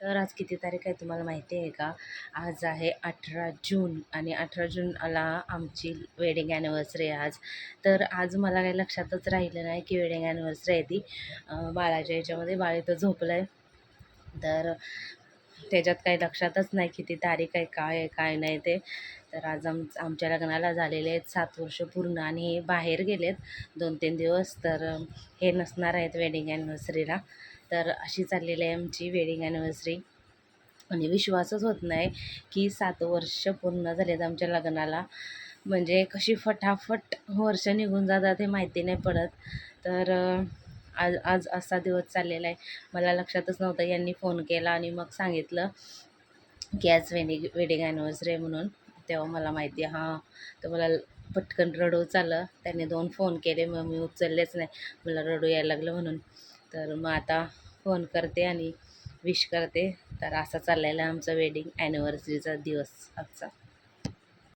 तर आज किती तारीख आहे तुम्हाला माहिती आहे का? आज आहे 18 जून आणि 18 जूनला आमची वेडिंग ॲनिव्हर्सरी आहे आज. तर आज मला काही लक्षातच राहिलं नाही की वेडिंग ॲनिव्हर्सरी आहे ती. बाळाच्या ह्याच्यामध्ये बाळ इथं झोपलं आहे. तर त्याच्यात काही लक्षातच नाही किती तारीख आहे, काय आहे, काय नाही ते. तर आज आमच्या लग्नाला झालेले आहेत 7 वर्ष पूर्ण आणि हे बाहेर गेलेत 2-3 दिवस. तर हे नसणार आहेत वेडिंग ॲनिव्हर्सरीला. तर अशी चाललेली आहे आमची वेडिंग ॲनिव्हर्सरी आणि विश्वासच होत नाही की 7 वर्ष पूर्ण झालेत आमच्या लग्नाला. म्हणजे कशी फटाफट वर्ष निघून जातात हे माहिती नाही पडत. तर आज आज असा दिवस चाललेला आहे. मला लक्षातच नव्हतं. यांनी फोन केला आणि मग सांगितलं की आज वेडिंग ॲनिव्हर्सरी आहे म्हणून. तेव्हा मला माहिती आहे. हां, तर मला पटकन रडूच आलं. त्याने 2 फोन केले, मग मी उचललेच नाही. मला रडू यायला लागलं म्हणून. तर मग आता फोन करते आणि विश करते. तर असा चाललेला आहे आमचा वेडिंग ॲनिव्हर्सरीचा दिवस आजचा.